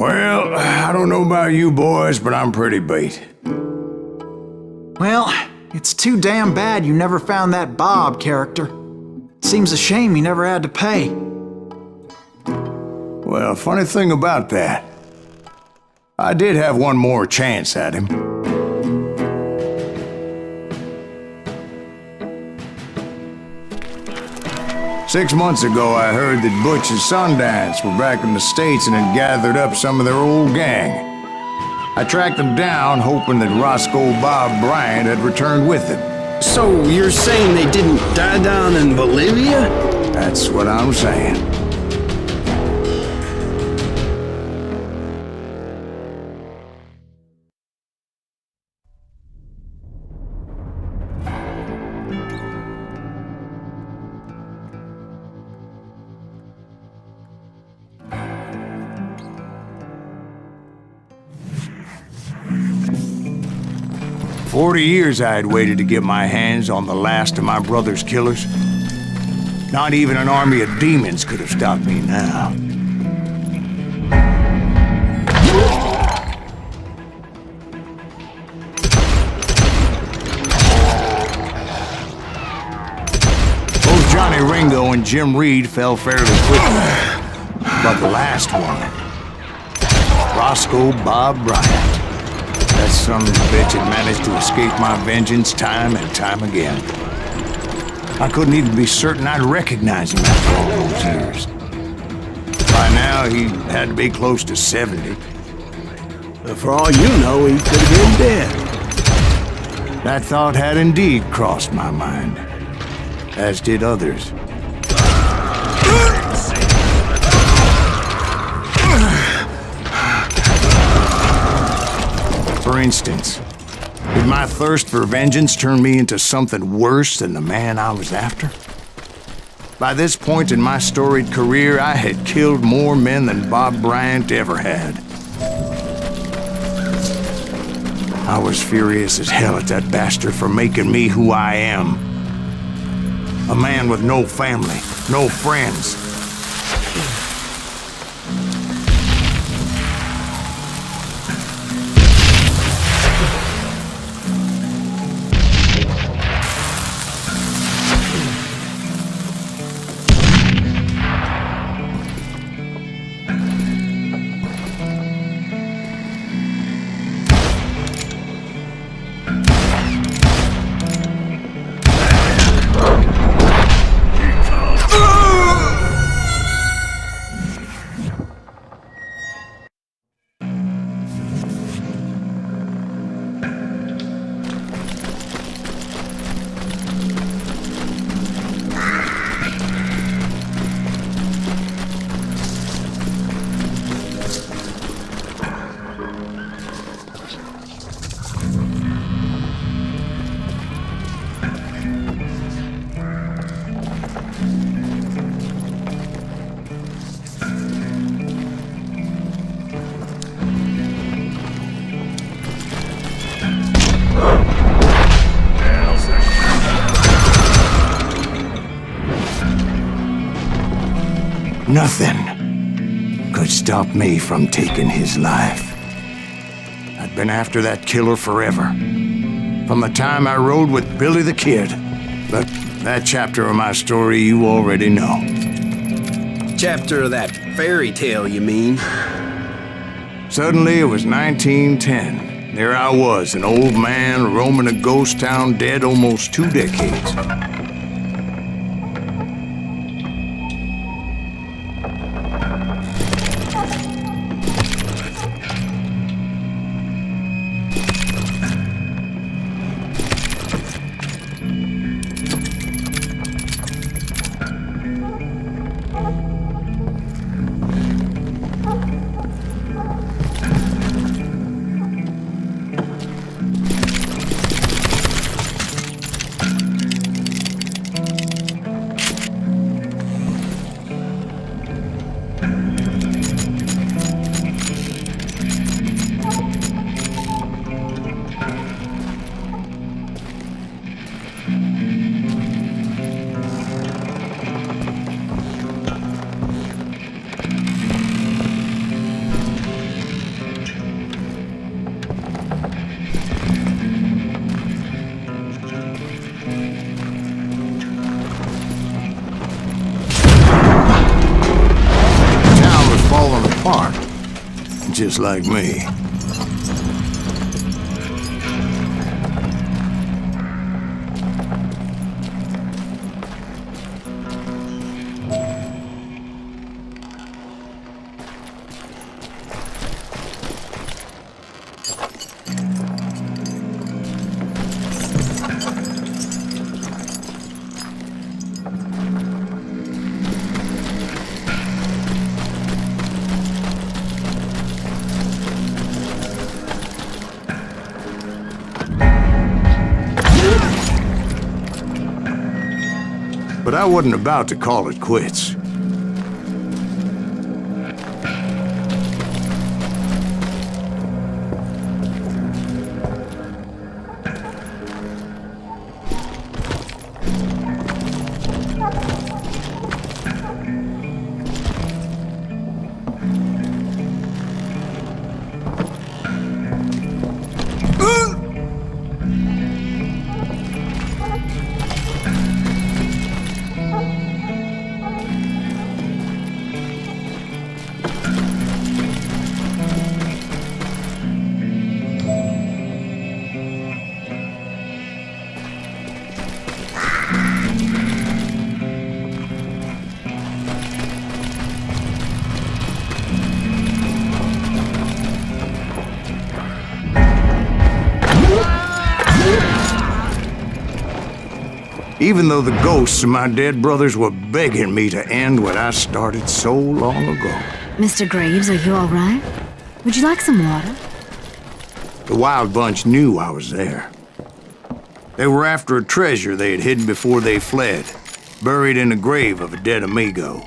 Well, I don't know about you boys, but I'm pretty beat. Well, it's too damn bad you never found that Bob character. Seems a shame you never had to pay. Well, funny thing about that, I did have one more chance at him. Six months ago, I heard that Butch and Sundance were back in the States and had gathered up some of their old gang. I tracked them down, hoping that Roscoe Bob Bryant had returned with them. So you're saying they didn't die down in Bolivia? That's what I'm saying. 40 years I had waited to get my hands on the last of my brother's killers. Not even an army of demons could have stopped me now. Both Johnny Ringo and Jim Reed fell fairly quickly. But the last one, Roscoe Bob Bryant. That son of a bitch had managed to escape my vengeance time and time again. I couldn't even be certain I'd recognize him after all those years. By now, he had to be close to 70. But for all you know, he could have been dead. That thought had indeed crossed my mind, as did others. For instance, did my thirst for vengeance turn me into something worse than the man I was after? By this point in my storied career, I had killed more men than Bob Bryant ever had. I was furious as hell at that bastard for making me who I am. A man with no family, no friends. Nothing could stop me from taking his life. I'd been after that killer forever, from the time I rode with Billy the Kid. But that chapter of my story you already know. Chapter of that fairy tale, you mean? Suddenly it was 1910. There I was, an old man roaming a ghost town dead almost 2 decades. just like me. But I wasn't about to call it quits. Even though the ghosts of my dead brothers were begging me to end what I started so long ago. Mr. Graves, are you all right? Would you like some water? The Wild Bunch knew I was there. They were after a treasure they had hidden before they fled, buried in the grave of a dead amigo.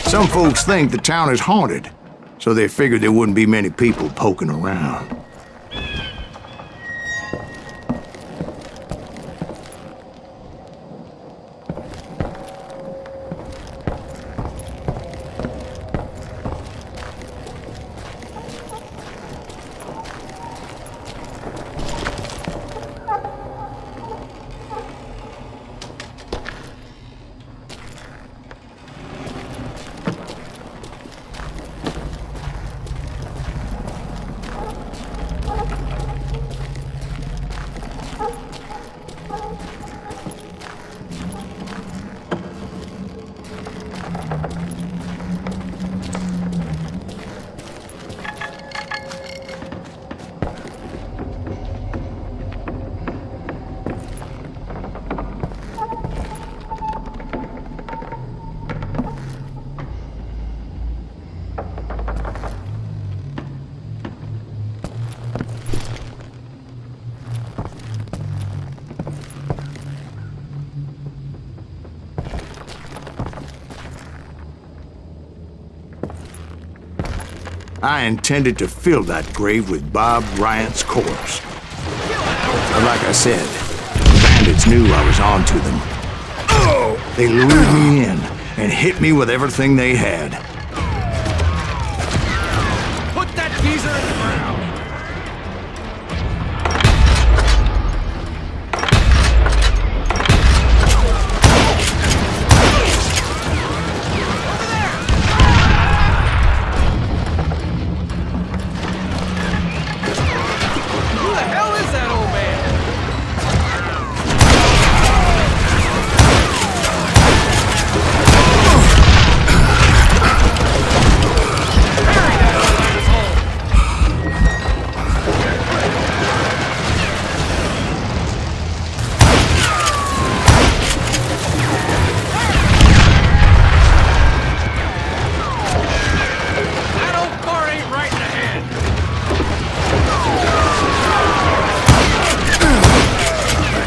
Some folks think the town is haunted, so they figured there wouldn't be many people poking around. I intended to fill that grave with Bob Bryant's corpse. But like I said, the bandits knew I was on to them. They lured me in and hit me with everything they had. Put that geezer in the ground!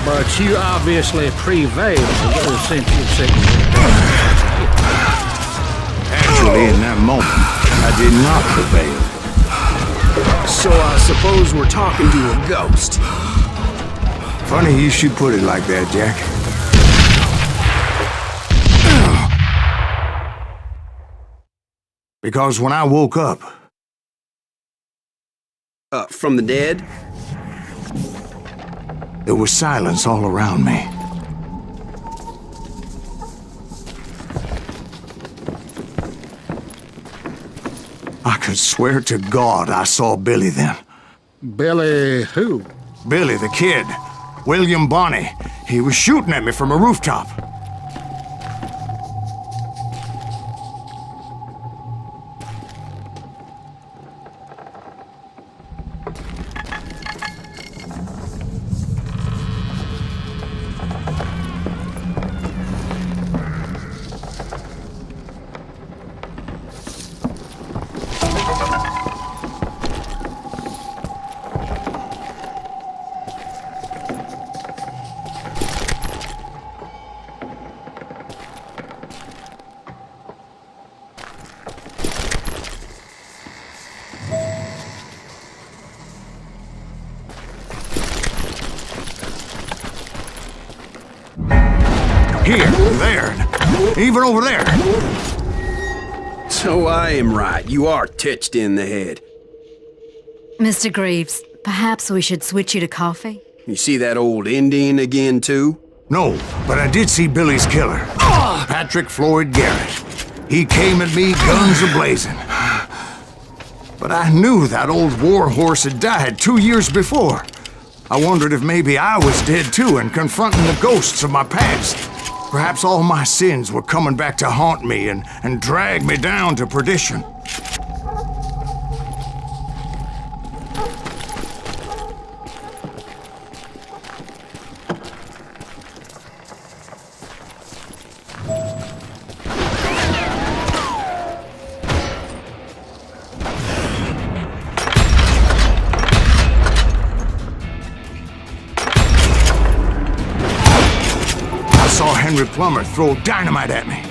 But you obviously prevailed since you said Actually, in that moment, I did not prevail. So I suppose we're talking to a ghost. Funny you should put it like that, Jack. Because when I woke up... From the dead? There was silence all around me. I could swear to God I saw Billy then. Billy who? Billy, the kid. William Bonney. He was shooting at me from a rooftop. Here, there, and even over there. So I am right. You are titched in the head. Mr. Greaves, perhaps we should switch you to coffee? You see that old Indian again, too? No, but I did see Billy's killer. Patrick Floyd Garrett. He came at me, guns a-blazing. But I knew that old war horse had died 2 years before. I wondered if maybe I was dead too and confronting the ghosts of my past. Perhaps all my sins were coming back to haunt me and drag me down to perdition. I saw Henry Plummer throw dynamite at me.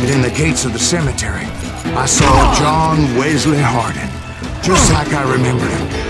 In the gates of the cemetery, I saw John Wesley Hardin, just like I remembered him.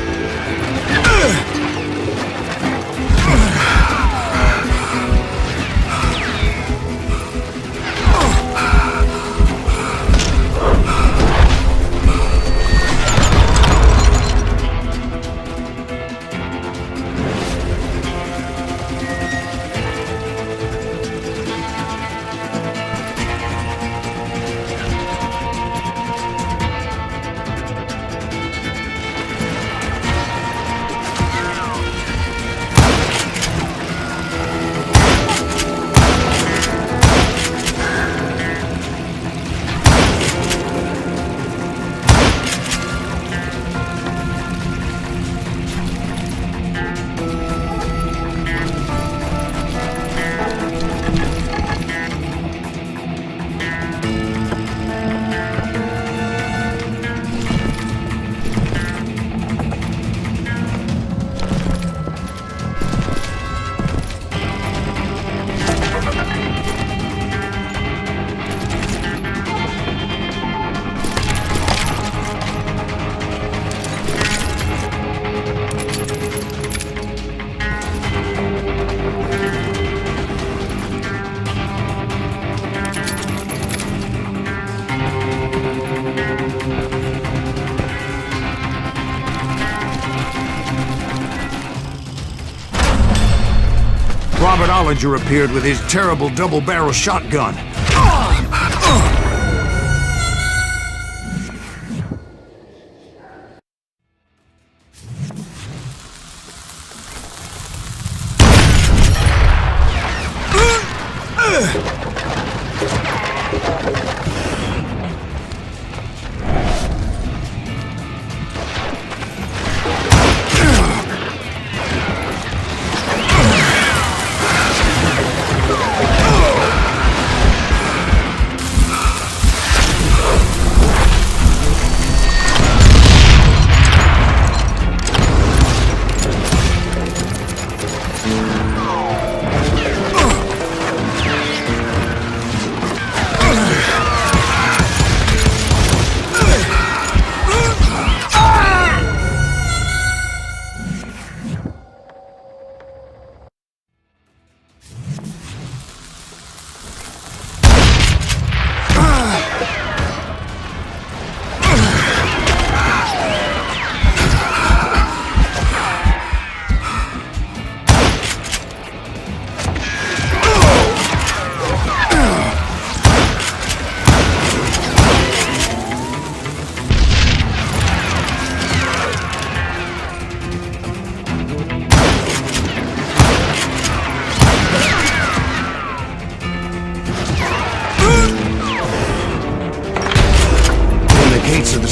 Robert Ollinger appeared with his terrible double-barrel shotgun.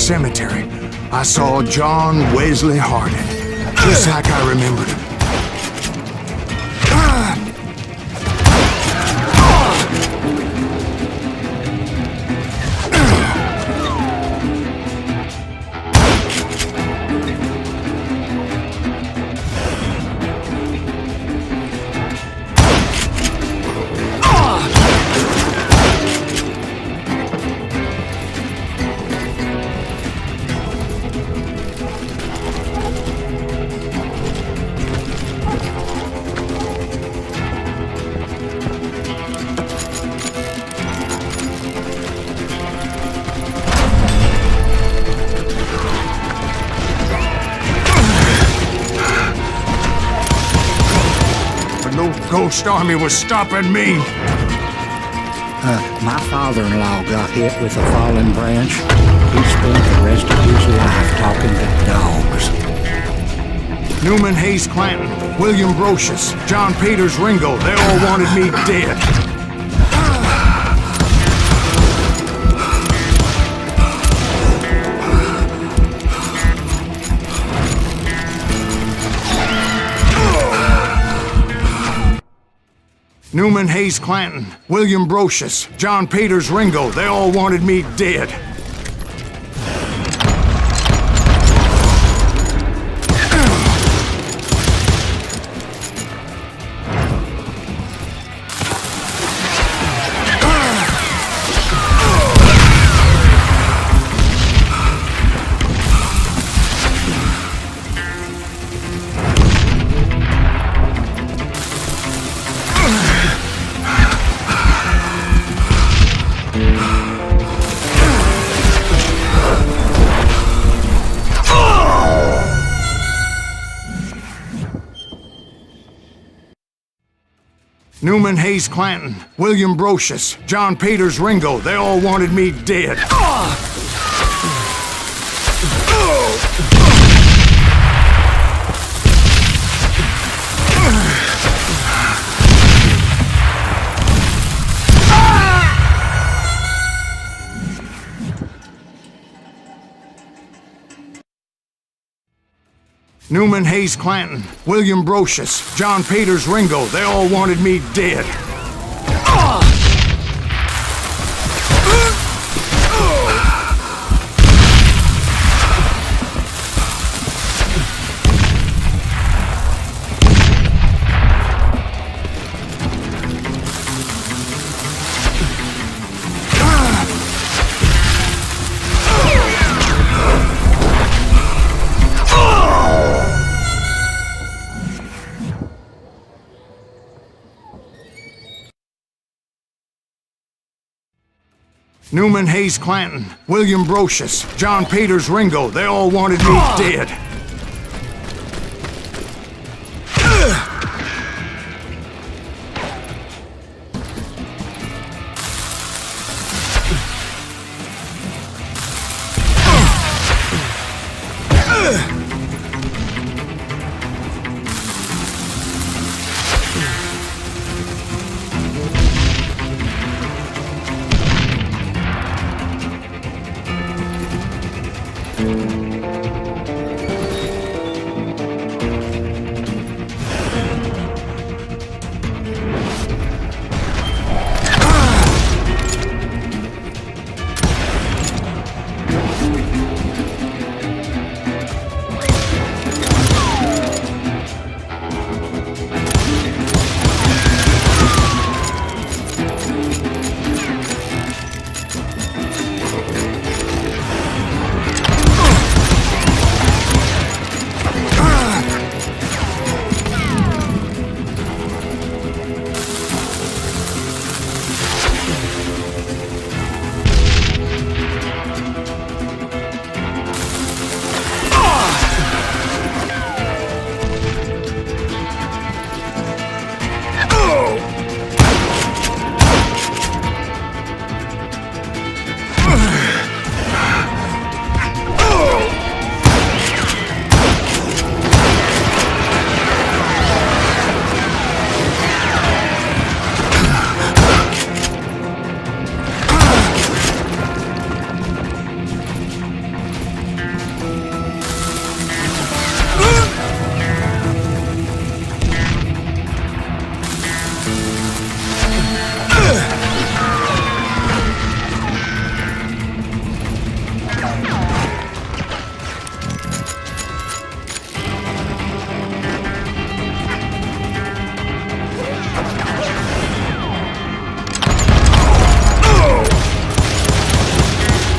cemetery, I saw John Wesley Harding, just like I remembered him. No ghost army was stopping me. My father-in-law got hit with a fallen branch. He spent the rest of his life talking to dogs. Newman Hayes Clanton, William Brocious, John Peters Ringo, they all wanted me dead. Newman Hayes Clanton, William Brocious, John Peters Ringo, they all wanted me dead. Newman Hayes Clanton, William Brocious, John Peters Ringo, they all wanted me dead. Newman Hayes Clanton, William Brocious, John Peters Ringo, they all wanted me dead. Newman Hayes Clanton, William Brocious, John Peters Ringo, they all wanted me dead.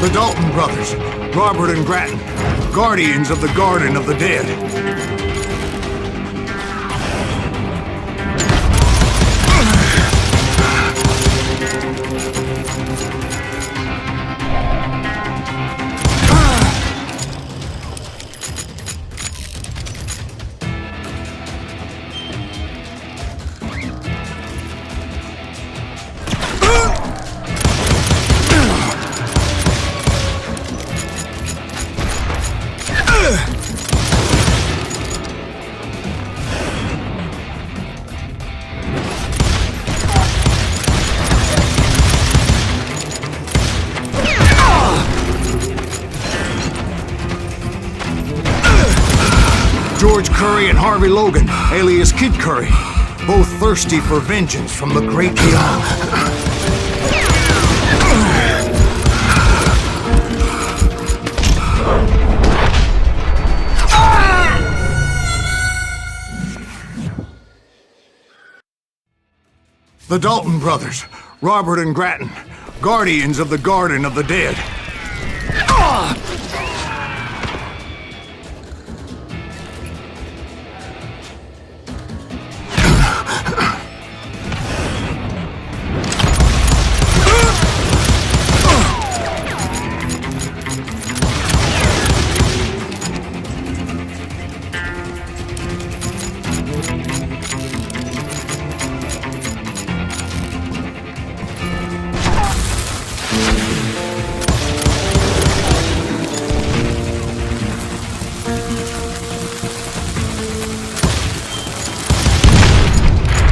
The Dalton brothers, Robert and Grattan, guardians of the Garden of the Dead. George Curry and Harvey Logan, alias Kid Curry, both thirsty for vengeance from the great beyond. The Dalton brothers, Robert and Grattan, guardians of the Garden of the Dead.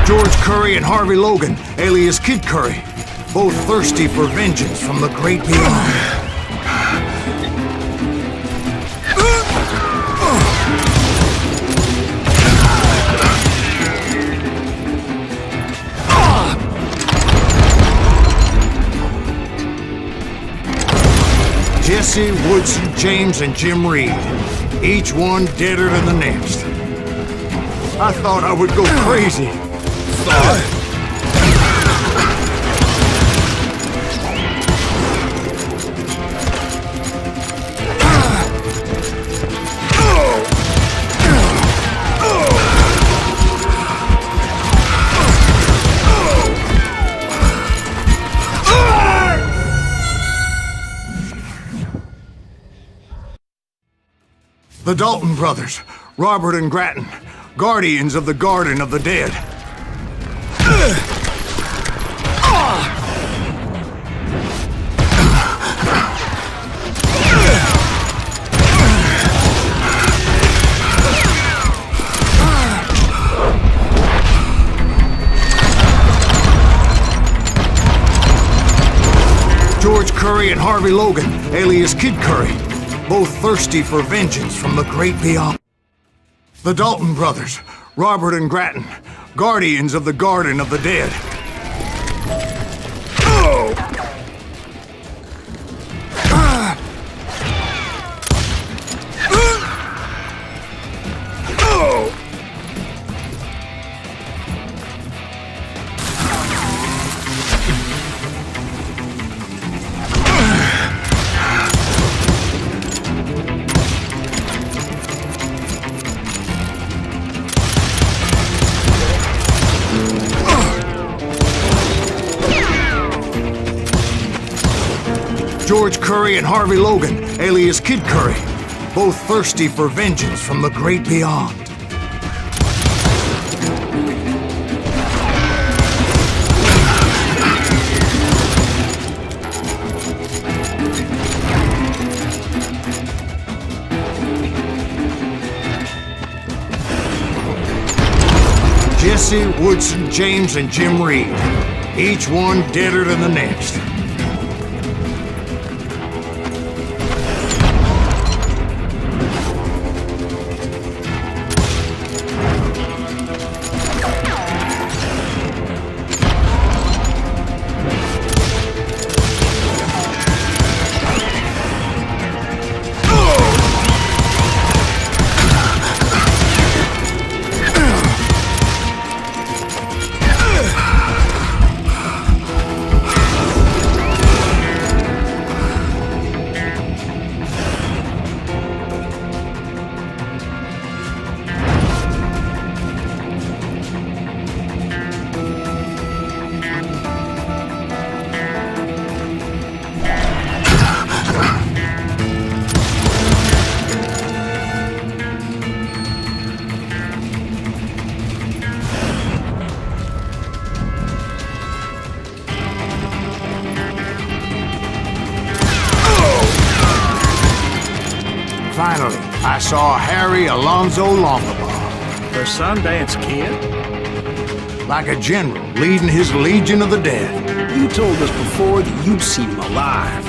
George Curry and Harvey Logan, alias Kid Curry, both thirsty for vengeance from the great beyond. Jesse, Woodson, James, and Jim Reed, each one deader than the next. I thought I would go crazy. The Dalton brothers, Robert and Grattan, guardians of the Garden of the Dead. George Curry and Harvey Logan, alias Kid Curry, both thirsty for vengeance from the great beyond. The Dalton brothers, Robert and Grattan, guardians of the Garden of the Dead. George Curry and Harvey Logan, alias Kid Curry, both thirsty for vengeance from the great beyond. Jesse, Woodson, James, and Jim Reed, each one deader than the next. saw Harry Alonzo Longabaugh. The Sundance Kid? Like a general leading his legion of the dead. You told us before that you'd seen him alive.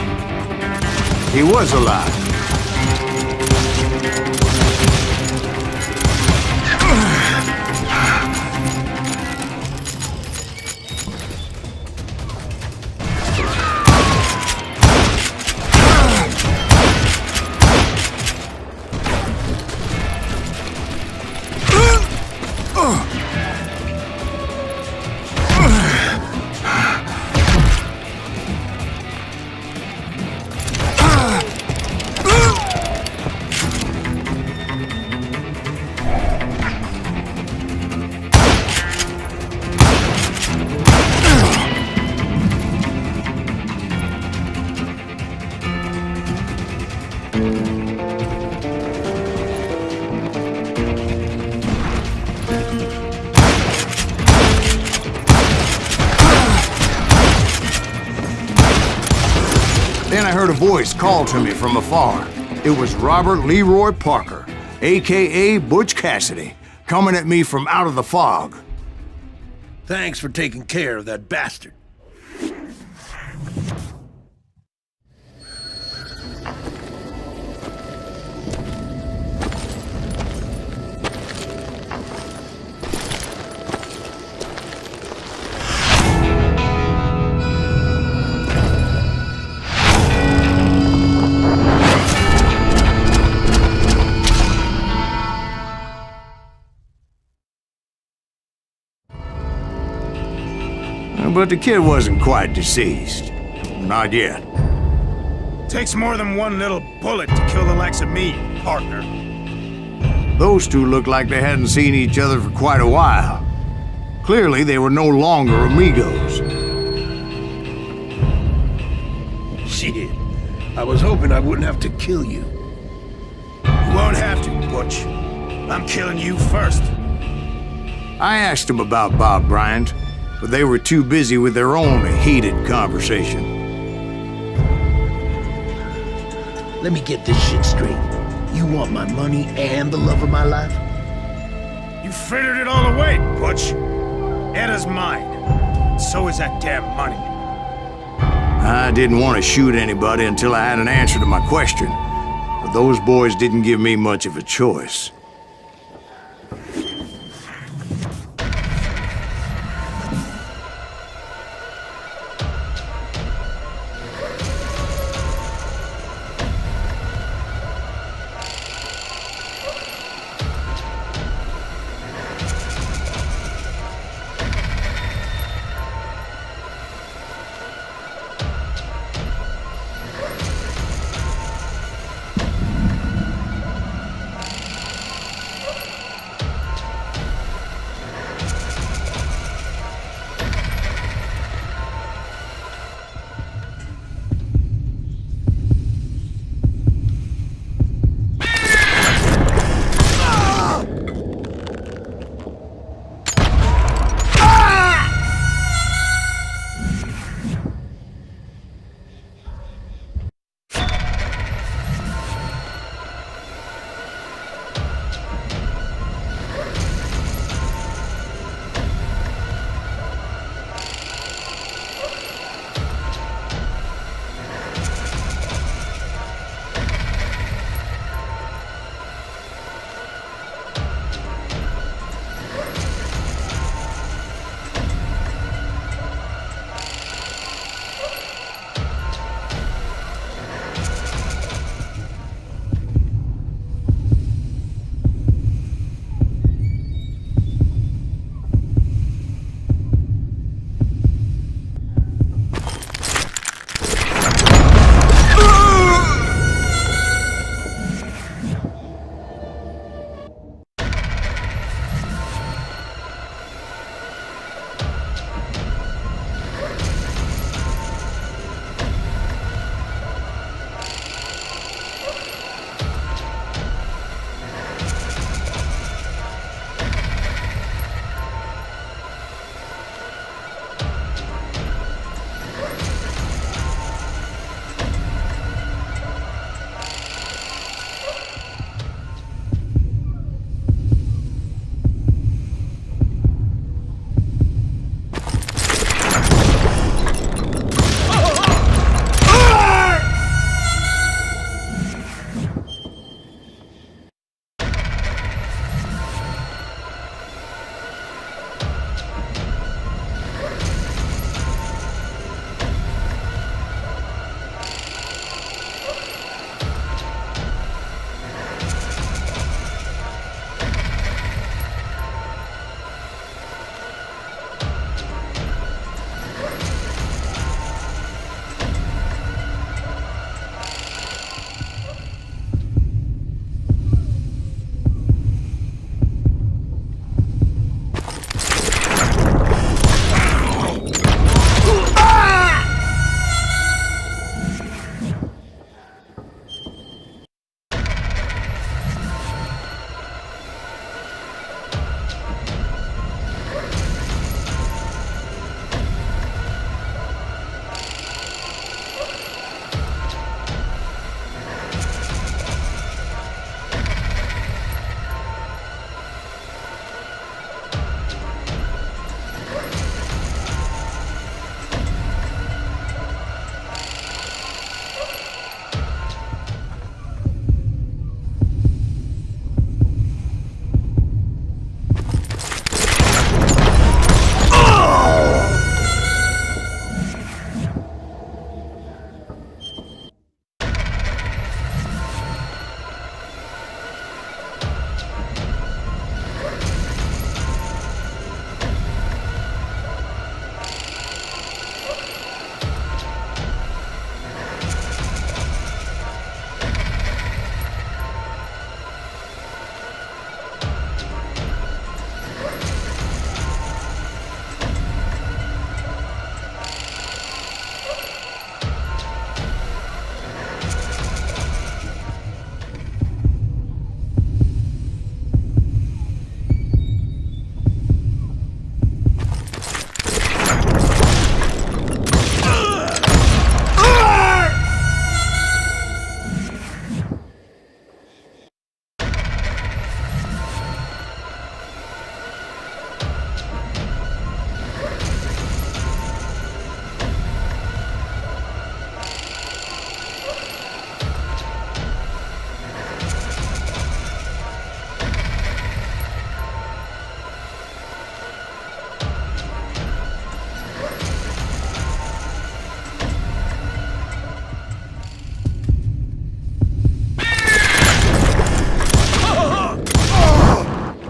He was alive. Then I heard a voice call to me from afar. It was Robert Leroy Parker, a.k.a. Butch Cassidy, coming at me from out of the fog. Thanks for taking care of that bastard. But the kid wasn't quite deceased. Not yet. Takes more than one little bullet to kill the likes of me, partner. Those two looked like they hadn't seen each other for quite a while. Clearly, they were no longer amigos. Shit. I was hoping I wouldn't have to kill you. You won't have to, Butch. I'm killing you first. I asked them about Bob Bryant, but they were too busy with their own heated conversation. Let me get this shit straight. You want my money and the love of my life? You frittered it all away, Butch. Eda's mine. So is that damn money. I didn't want to shoot anybody until I had an answer to my question, but those boys didn't give me much of a choice.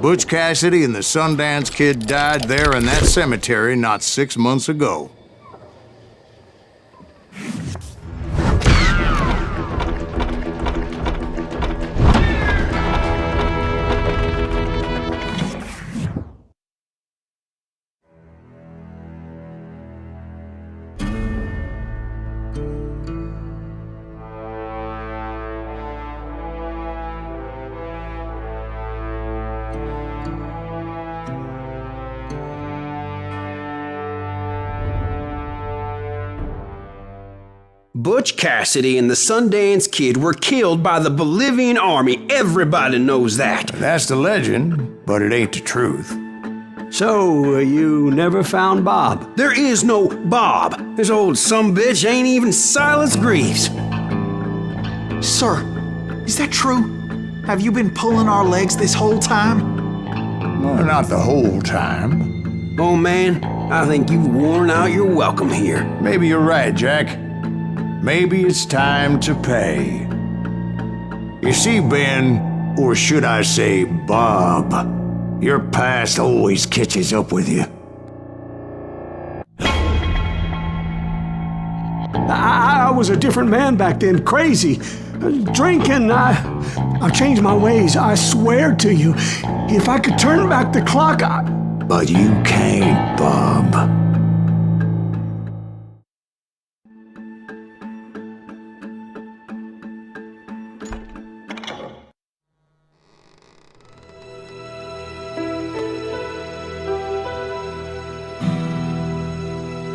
Butch Cassidy and the Sundance Kid died there in that cemetery not 6 months ago. Butch Cassidy and the Sundance Kid were killed by the Bolivian army. Everybody knows that. That's the legend, but it ain't the truth. So, you never found Bob? There is no Bob. This old sumbitch ain't even Silas Greaves. Sir, is that true? Have you been pulling our legs this whole time? Well, not the whole time. Oh man, I think you've worn out your welcome here. Maybe you're right, Jack. Maybe it's time to pay. You see, Ben, or should I say Bob, your past always catches up with you. I was a different man back then, crazy. Drinking, I've changed my ways, I swear to you. If I could turn back the clock, But you can't, Bob.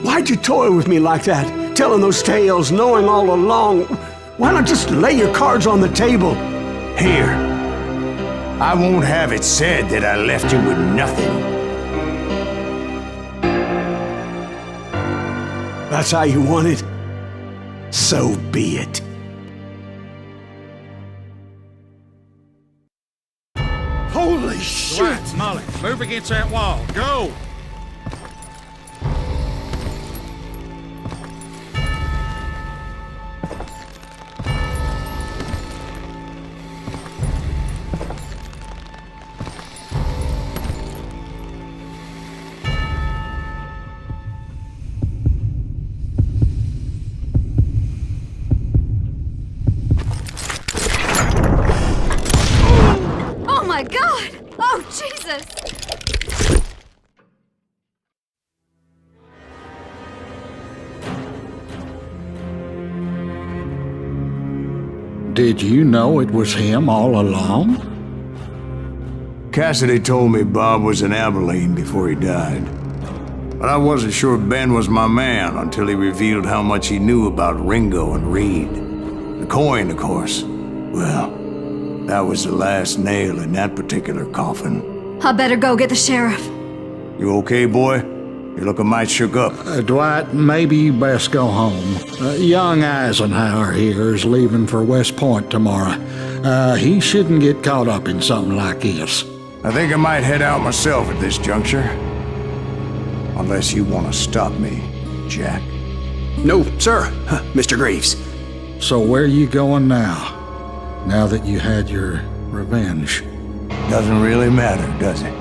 Why'd you toy with me like that? Telling those tales, knowing all along. Why not just lay your cards on the table? Here. I won't have it said that I left you with nothing. That's how you want it? So be it. Holy shit! Right, Molly, move against that wall. Go! Oh my God! Oh, Jesus! Did you know it was him all along? Cassidy told me Bob was in Abilene before he died. But I wasn't sure Ben was my man until he revealed how much he knew about Ringo and Reed. The coin, of course. Well, that was the last nail in that particular coffin. I better go get the sheriff. You okay, boy? You're looking mighty shook up. Dwight, maybe you best go home. Young Eisenhower here is leaving for West Point tomorrow. He shouldn't get caught up in something like this. I think I might head out myself at this juncture. Unless you want to stop me, Jack. No, sir, Mr. Greaves. So where you going now? Now that you had your revenge? Doesn't really matter, does it?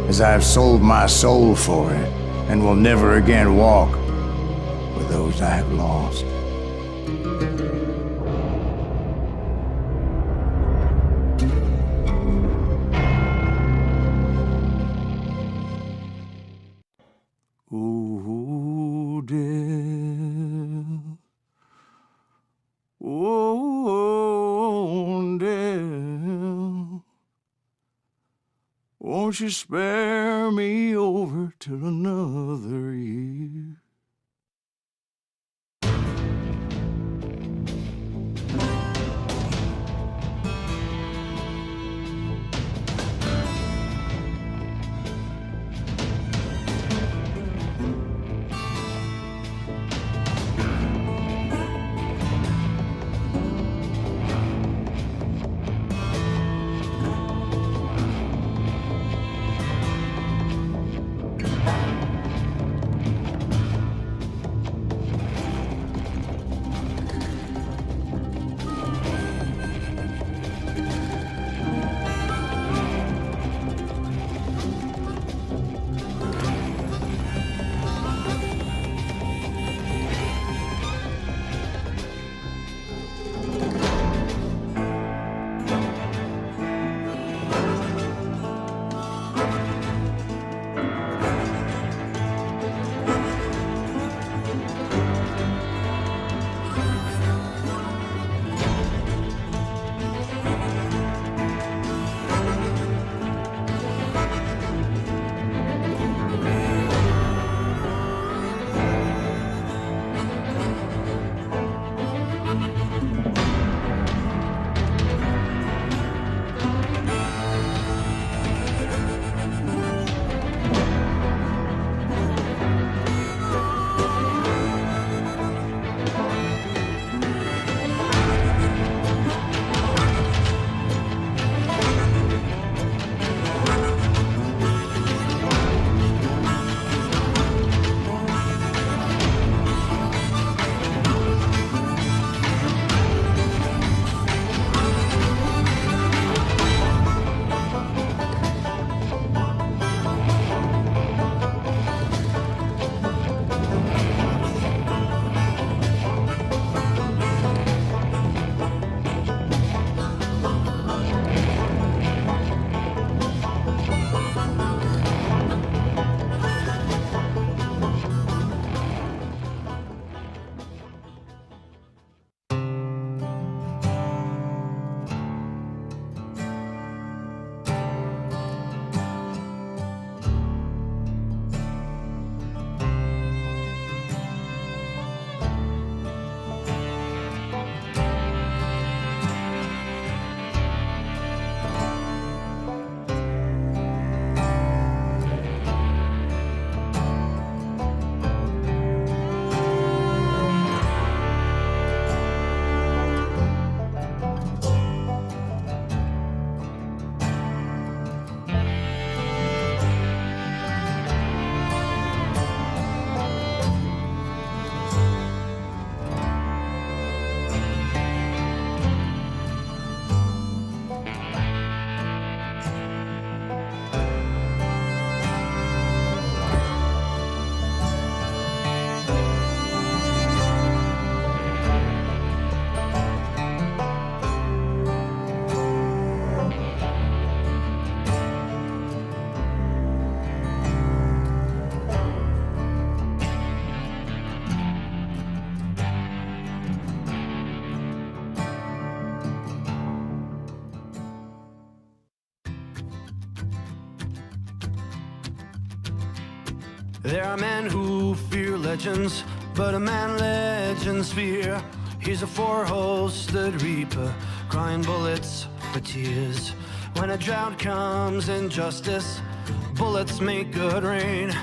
As I've sold my soul for it, and will never again walk with those I have lost. Ooh, dear. Oh, dear. Won't you spare me over till another year? There are men who fear legends, but a man legends fear. Here's a four-hosted reaper, crying bullets for tears. When a drought comes in justice, bullets make good rain.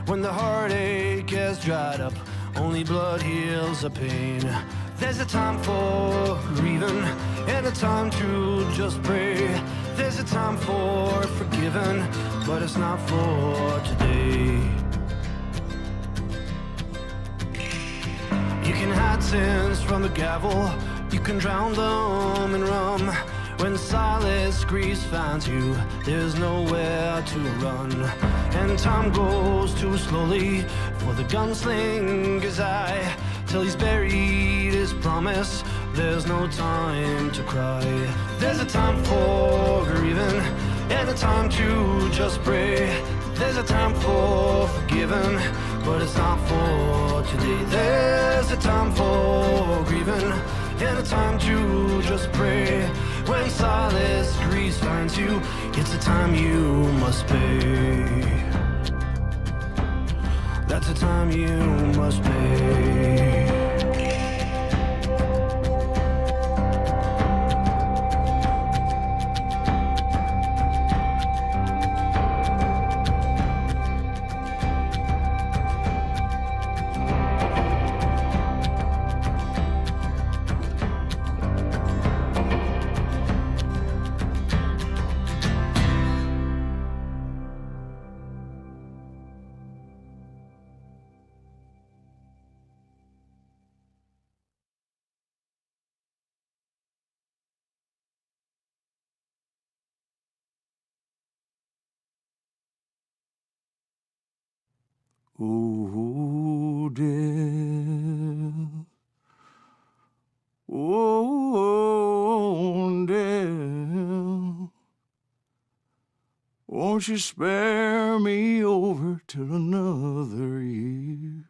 When the heartache has dried up, only blood heals the pain. There's a time for grieving and a time to just pray. There's a time for forgiving, but it's not for today. You can hide sins from the gavel, you can drown them in rum. When Silas Grease finds you, there's nowhere to run. And time goes too slowly for the gunslinger's eye. Till he's buried his promise, there's no time to cry. There's a time for grieving and a time to just pray. There's a time for forgiving, but it's not for today. There's a time for grieving and a time to just pray. When Silas Grease finds you, it's a time you must pay. That's a time you must pay. Oh, dear. Oh, dear. Won't you spare me over till another year?